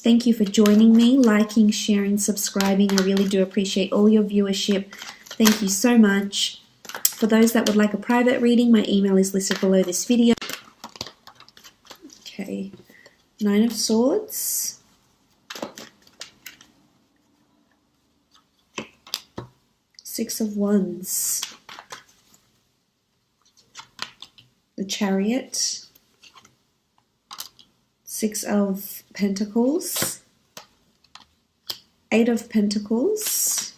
Thank you for joining me, liking, sharing, subscribing. I really do appreciate all your viewership. Thank you so much. For those that would like a private reading, my email is listed below this video. Okay, 9 of Swords. Six of Wands. The Chariot. Six of Pentacles. 8 of Pentacles.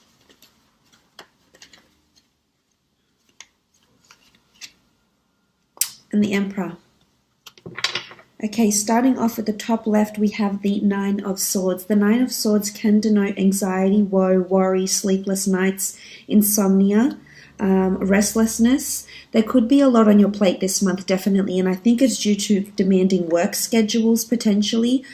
And the Emperor. Okay, starting off at the top left, we have the 9 of Swords. The 9 of Swords can denote anxiety, woe, worry, sleepless nights, insomnia, restlessness. There could be a lot on your plate this month, definitely, and I think it's due to demanding work schedules, potentially,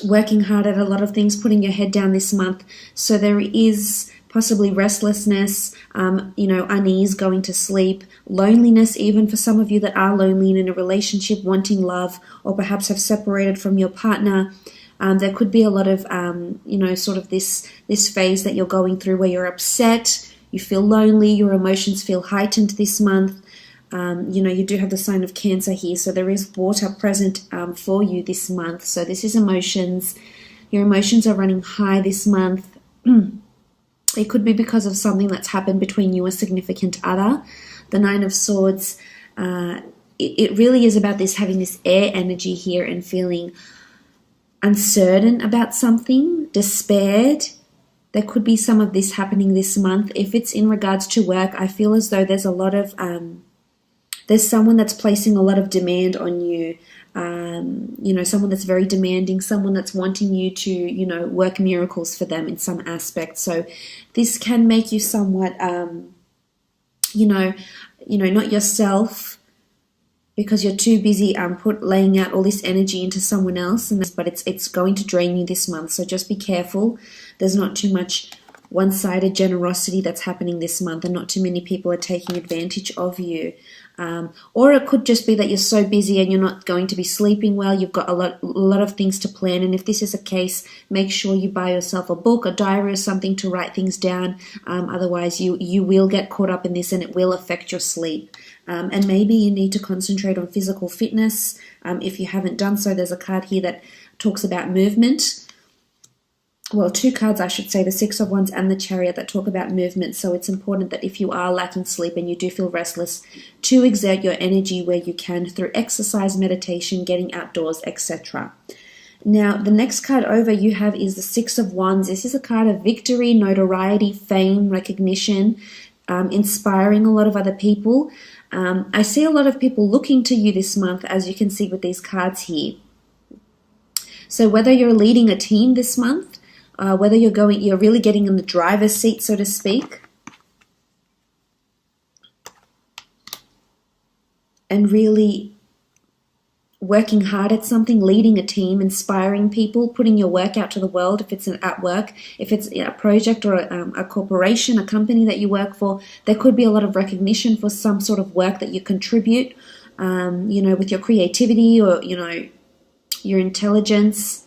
working hard at a lot of things, putting your head down this month. So there is possibly restlessness, unease, going to sleep, loneliness, even for some of you that are lonely and in a relationship, wanting love, or perhaps have separated from your partner. There could be a lot of, sort of this phase that you're going through where you're upset, you feel lonely, your emotions feel heightened this month. You do have the sign of Cancer here, so there is water present for you this month. So this is emotions. Your emotions are running high this month. It could be because of something that's happened between you and a significant other. The 9 of Swords, it really is about this, having this air energy here and feeling uncertain about something, despaired. There could be some of this happening this month. If it's in regards to work, I feel as though there's a lot of, there's someone that's placing a lot of demand on you. Someone that's very demanding, someone that's wanting you to, work miracles for them in some aspect. So this can make you somewhat, not yourself, because you're too busy laying out all this energy into someone else, but it's going to drain you this month. So just be careful. There's not too much one-sided generosity that's happening this month, and not too many people are taking advantage of you. Or it could just be that you're so busy and you're not going to be sleeping well. You've got a lot of things to plan, and if this is a case, make sure you buy yourself a book, a diary, or something to write things down. Otherwise, you will get caught up in this, and it will affect your sleep. And maybe you need to concentrate on physical fitness. If you haven't done so, there's a card here that talks about movement. Well, 2 cards, I should say, the 6 of Wands and the Chariot, that talk about movement. So it's important that if you are lacking sleep and you do feel restless, to exert your energy where you can through exercise, meditation, getting outdoors, etc. Now, the next card over you have is the 6 of Wands. This is a card of victory, notoriety, fame, recognition, inspiring a lot of other people. I see a lot of people looking to you this month, as you can see with these cards here. So whether you're leading a team this month, whether you're really getting in the driver's seat, so to speak, and really working hard at something, leading a team, inspiring people, putting your work out to the world. If it's at work, if it's a project or a corporation, a company that you work for, there could be a lot of recognition for some sort of work that you contribute, with your creativity or, your intelligence,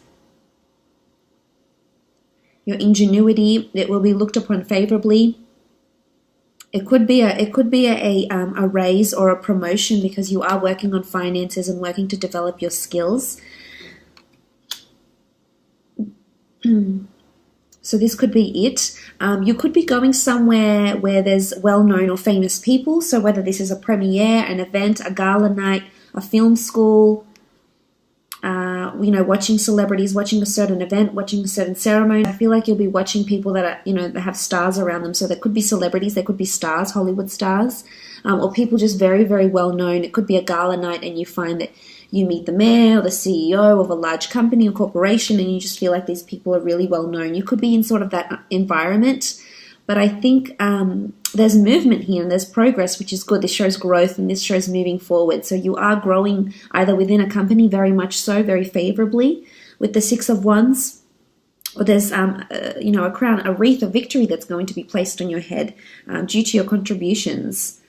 your ingenuity. It will be looked upon favorably. It could be a raise or a promotion because you are working on finances and working to develop your skills. So this could be it. You could be going somewhere where there's well-known or famous people. So whether this is a premiere, an event, a gala night, a film school, watching celebrities, watching a certain event, watching a certain ceremony. I feel like you'll be watching people that are, that have stars around them. So there could be celebrities, there could be stars, Hollywood stars, or people just very, very well known. It could be a gala night and you find that you meet the mayor or the CEO of a large company or corporation and you just feel like these people are really well known. You could be in sort of that environment. But I think there's movement here and there's progress, which is good. This shows growth and this shows moving forward. So you are growing either within a company, very much so, very favorably with the 6 of Wands, or there's a crown, a wreath of victory that's going to be placed on your head due to your contributions.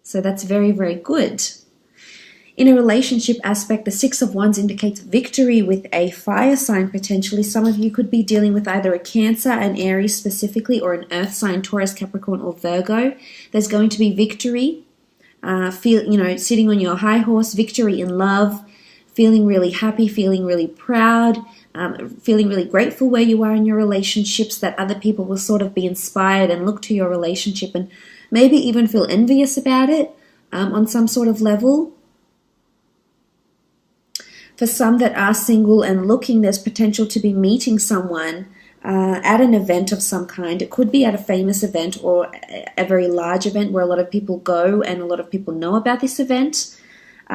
So that's very, very good. In a relationship aspect, the Six of Wands indicates victory with a fire sign potentially. Some of you could be dealing with either a Cancer, an Aries specifically, or an earth sign, Taurus, Capricorn, or Virgo. There's going to be victory. Sitting on your high horse, victory in love, feeling really happy, feeling really proud, feeling really grateful where you are in your relationships, that other people will sort of be inspired and look to your relationship and maybe even feel envious about it on some sort of level. For some that are single and looking, there's potential to be meeting someone at an event of some kind. It could be at a famous event or a very large event where a lot of people go and a lot of people know about this event.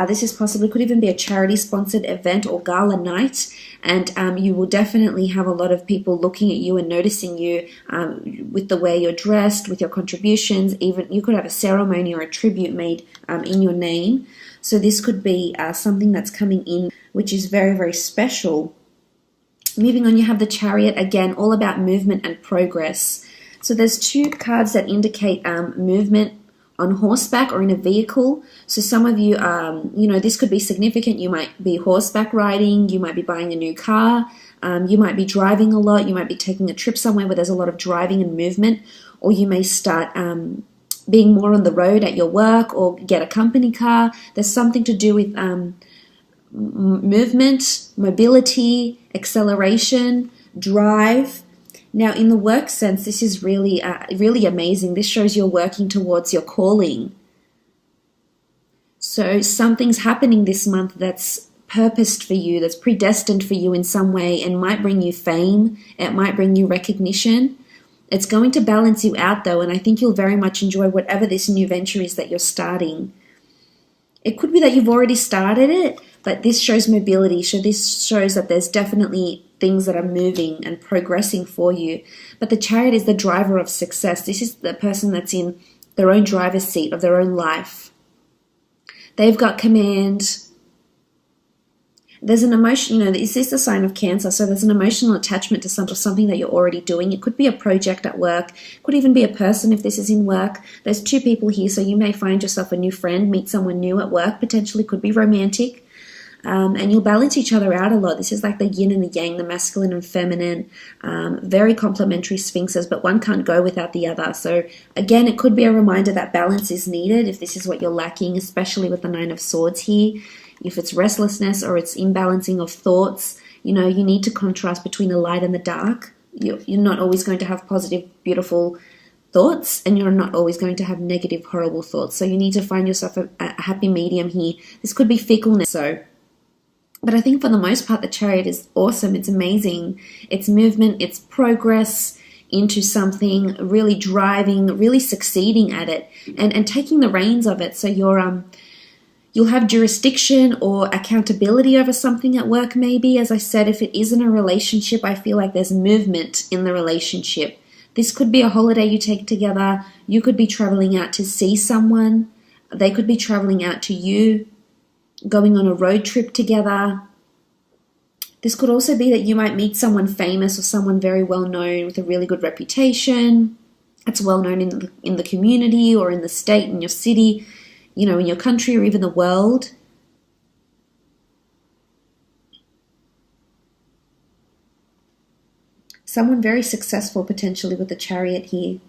This is possibly, could even be a charity-sponsored event or gala night, and you will definitely have a lot of people looking at you and noticing you with the way you're dressed, with your contributions. Even you could have a ceremony or a tribute made in your name. So this could be something that's coming in, which is very, very special. Moving on, you have the Chariot, again, all about movement and progress. So there's two cards that indicate movement on horseback or in a vehicle. So some of you, this could be significant. You might be horseback riding, you might be buying a new car, you might be driving a lot, you might be taking a trip somewhere where there's a lot of driving and movement, or you may start being more on the road at your work or get a company car. There's something to do with movement, mobility, acceleration, drive. Now, in the work sense, this is really, really amazing. This shows you're working towards your calling. So something's happening this month that's purposed for you, that's predestined for you in some way, and might bring you fame. It might bring you recognition. It's going to balance you out, though, and I think you'll very much enjoy whatever this new venture is that you're starting. It could be that you've already started it, but this shows mobility. So this shows that there's definitely things that are moving and progressing for you. But the Chariot is the driver of success. This is the person that's in their own driver's seat of their own life. They've got command. There's an emotion, this is the sign of Cancer, so there's an emotional attachment to something that you're already doing. It could be a project at work. It could even be a person if this is in work. There's two people here, so you may find yourself a new friend, meet someone new at work, potentially could be romantic. And you'll balance each other out a lot. This is like the yin and the yang, the masculine and feminine, very complementary sphinxes, but one can't go without the other. So again, it could be a reminder that balance is needed if this is what you're lacking, especially with the Nine of Swords here. If it's restlessness or it's imbalancing of thoughts, you need to contrast between the light and the dark. You're not always going to have positive, beautiful thoughts, and you're not always going to have negative, horrible thoughts. So you need to find yourself a happy medium here. This could be fickleness. But I think for the most part, the Chariot is awesome. It's amazing. It's movement, it's progress into something, really driving, really succeeding at it, and taking the reins of it. So you'll have jurisdiction or accountability over something at work maybe. As I said, if it isn't a relationship, I feel like there's movement in the relationship. This could be a holiday you take together. You could be traveling out to see someone. They could be traveling out to you, going on a road trip together. This could also be that you might meet someone famous or someone very well known with a really good reputation. It's well known in the community or in the state, in your city, in your country or even the world. Someone very successful potentially with the Chariot here.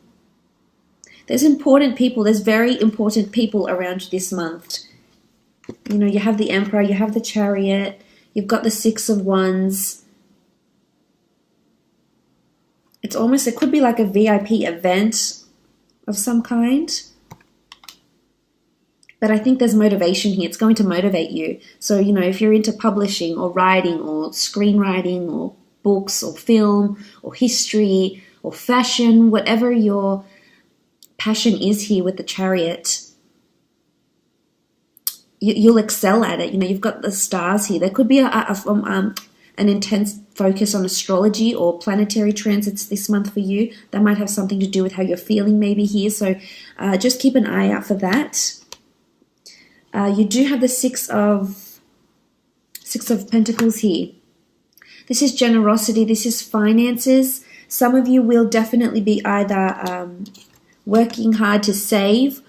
There's very important people around this month. You have the Emperor, you have the Chariot, you've got the Six of Wands. It could be like a VIP event of some kind. But I think there's motivation here. It's going to motivate you. So, if you're into publishing or writing or screenwriting or books or film or history or fashion, whatever your passion is here with the Chariot, you'll excel at it. You've got the stars here. There could be an intense focus on astrology or planetary transits this month for you. That might have something to do with how you're feeling maybe here. So just keep an eye out for that. You do have the Six of Pentacles here. This is generosity. This is finances. Some of you will definitely be either working hard to save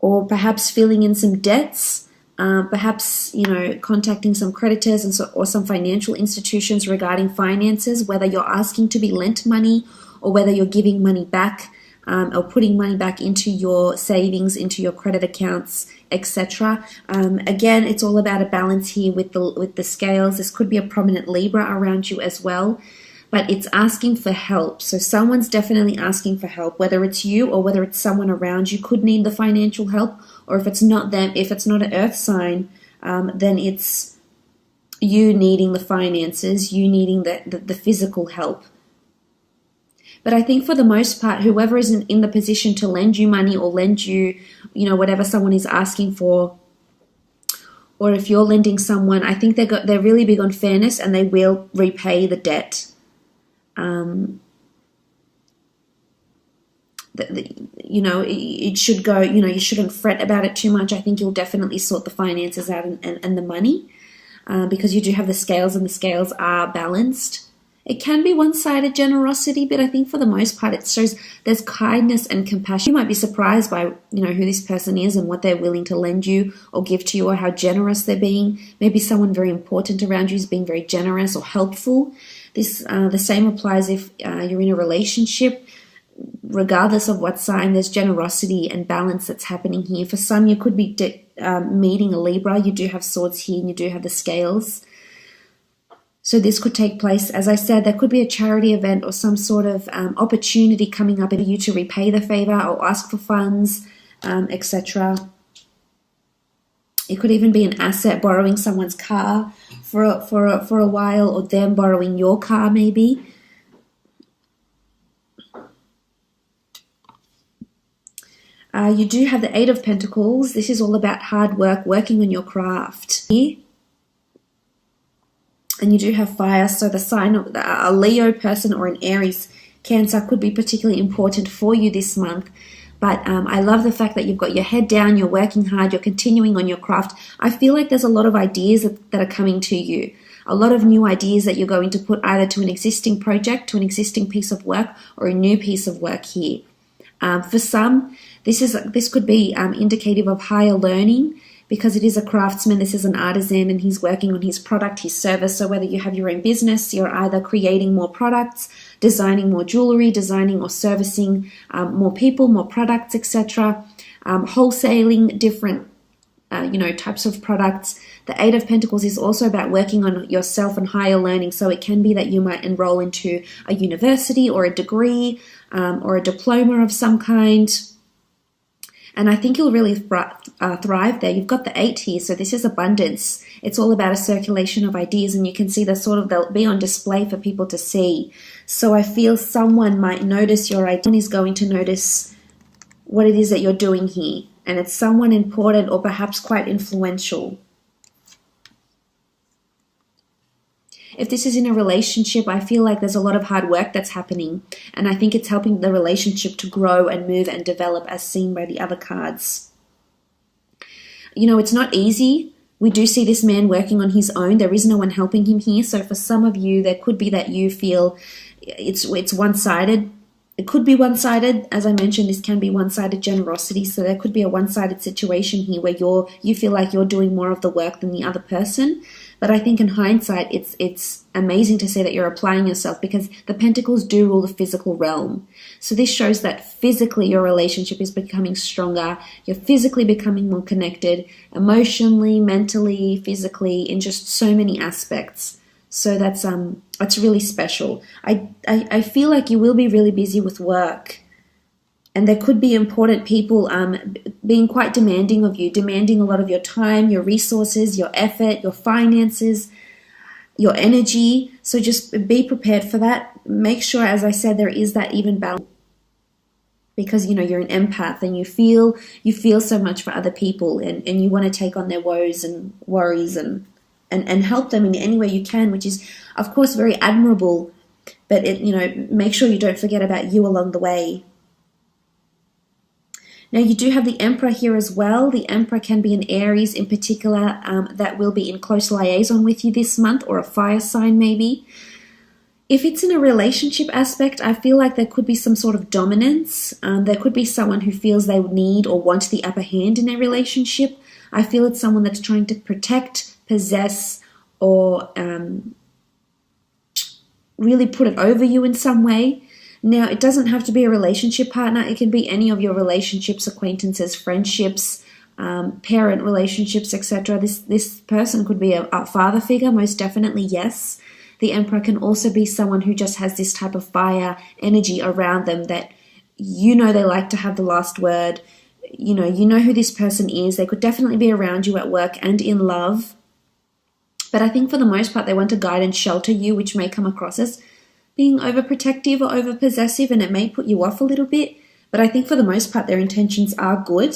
or perhaps filling in some debts. Perhaps, contacting some creditors or some financial institutions regarding finances, whether you're asking to be lent money or whether you're giving money back, or putting money back into your savings, into your credit accounts, etc. Again, it's all about a balance here with the scales. This could be a prominent Libra around you as well, but it's asking for help. So someone's definitely asking for help, whether it's you or whether it's someone around you could need the financial help, or if it's not them, if it's not an earth sign, then it's you needing the finances, you needing the physical help. But I think for the most part, whoever is in the position to lend you money or lend you, whatever someone is asking for, or if you're lending someone, I think they're really big on fairness and they will repay the debt. It should go, you shouldn't fret about it too much. I think you'll definitely sort the finances out and the money, because you do have the scales and the scales are balanced. It can be one-sided generosity, but I think for the most part it shows there's kindness and compassion. You might be surprised by, who this person is and what they're willing to lend you or give to you, or how generous they're being. Maybe someone very important around you is being very generous or helpful. The same applies if you're in a relationship. Regardless of what sign, there's generosity and balance that's happening here. For some, you could be meeting a Libra. You do have swords here and you do have the scales. So this could take place, as I said, there could be a charity event or some sort of opportunity coming up for you to repay the favor or ask for funds, etc. It could even be an asset, borrowing someone's car for a while, or them borrowing your car maybe. You do have the Eight of Pentacles. This is all about hard work, working on your craft. And you do have fire, so the sign of a Leo person or an Aries, Cancer could be particularly important for you this month. But I love the fact that you've got your head down, you're working hard, you're continuing on your craft. I feel like there's a lot of ideas that are coming to you. A lot of new ideas that you're going to put either to an existing project, to an existing piece of work, or a new piece of work here. For some, this could be indicative of higher learning, because it is a craftsman, this is an artisan, and he's working on his product, his service. So whether you have your own business, you're either creating more products, designing more jewelry, designing or servicing more people, more products, etc. Wholesaling different types of products. The Eight of Pentacles is also about working on yourself and higher learning. So it can be that you might enroll into a university or a degree or a diploma of some kind. And I think you'll really thrive there. You've got the 8 here, so this is abundance. It's all about a circulation of ideas, and you can see they'll be on display for people to see. So I feel someone might notice your idea. Someone is going to notice what it is that you're doing here, and it's someone important or perhaps quite influential. If this is in a relationship, I feel like there's a lot of hard work that's happening, and I think it's helping the relationship to grow and move and develop, as seen by the other cards. It's not easy. We do see this man working on his own. There is no one helping him here. So for some of you, there could be that you feel it's one-sided. It could be one-sided. As I mentioned, this can be one-sided generosity. So there could be a one-sided situation here where you feel like you're doing more of the work than the other person. But I think in hindsight, it's amazing to see that you're applying yourself, because the Pentacles do rule the physical realm. So this shows that physically your relationship is becoming stronger. You're physically becoming more connected, emotionally, mentally, physically, in just so many aspects. So that's really special. I feel like you will be really busy with work. And there could be important people being quite demanding of you, demanding a lot of your time, your resources, your effort, your finances, your energy. So just be prepared for that. Make sure, as I said, there is that even balance, because you're an empath and you feel so much for other people, and you want to take on their woes and worries and help them in any way you can, which is of course very admirable. But make sure you don't forget about you along the way. Now, you do have the Emperor here as well. The Emperor can be an Aries in particular that will be in close liaison with you this month, or a fire sign maybe. If it's in a relationship aspect, I feel like there could be some sort of dominance. There could be someone who feels they need or want the upper hand in a relationship. I feel it's someone that's trying to protect, possess, or really put it over you in some way. Now, it doesn't have to be a relationship partner. It can be any of your relationships, acquaintances, friendships, parent relationships, etc. This person could be a father figure, most definitely, yes. The Emperor can also be someone who just has this type of fire energy around them that you know they like to have the last word. You know who this person is. They could definitely be around you at work and in love. But I think for the most part, they want to guide and shelter you, which may come across as being overprotective or overpossessive, and it may put you off a little bit. But I think for the most part, their intentions are good.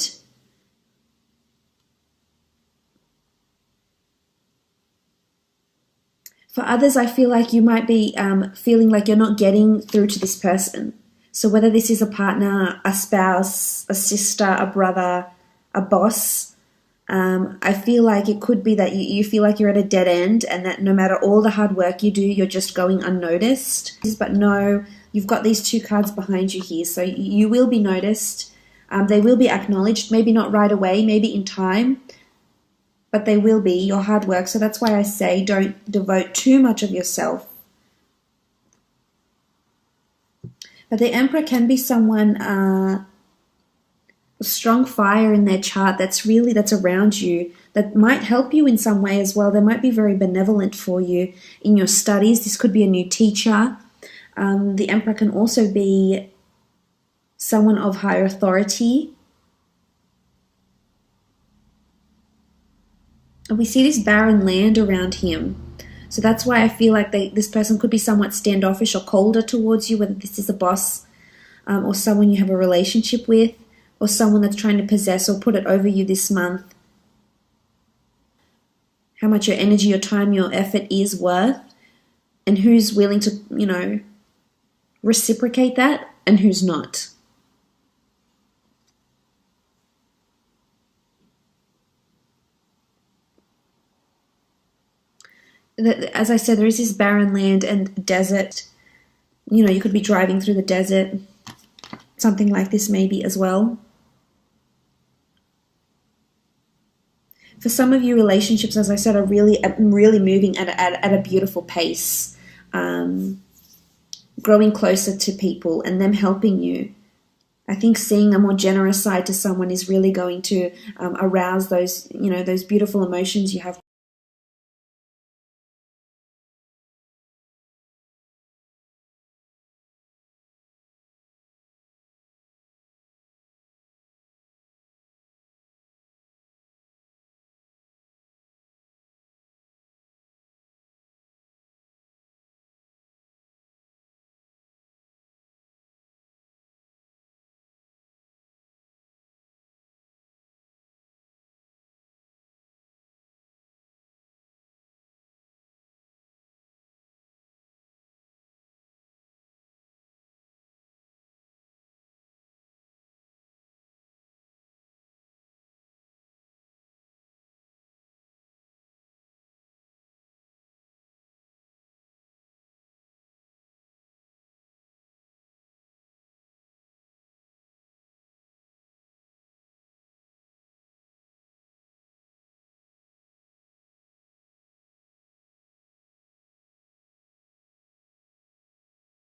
For others, I feel like you might be feeling like you're not getting through to this person. So whether this is a partner, a spouse, a sister, a brother, a boss, I feel like it could be that you feel like you're at a dead end and that no matter all the hard work you do, you're just going unnoticed. But no, you've got these two cards behind you here. So you will be noticed. They will be acknowledged, maybe not right away, maybe in time, but they will be your hard work. So that's why I say don't devote too much of yourself. But the Emperor can be someone strong fire in their chart that's around you, that might help you in some way as well. They might be very benevolent for you in your studies. This could be a new teacher. The Emperor can also be someone of higher authority. And we see this barren land around him. So that's why I feel like this person could be somewhat standoffish or colder towards you, whether this is a boss or someone you have a relationship with, or someone that's trying to possess or put it over you this month. How much your energy, your time, your effort is worth, and who's willing to, reciprocate that and who's not. As I said, there is this barren land and desert. You could be driving through the desert. Something like this maybe as well. For some of you, relationships, as I said, are really moving at a beautiful pace. Growing closer to people and them helping you. I think seeing a more generous side to someone is really going to arouse those beautiful emotions you have.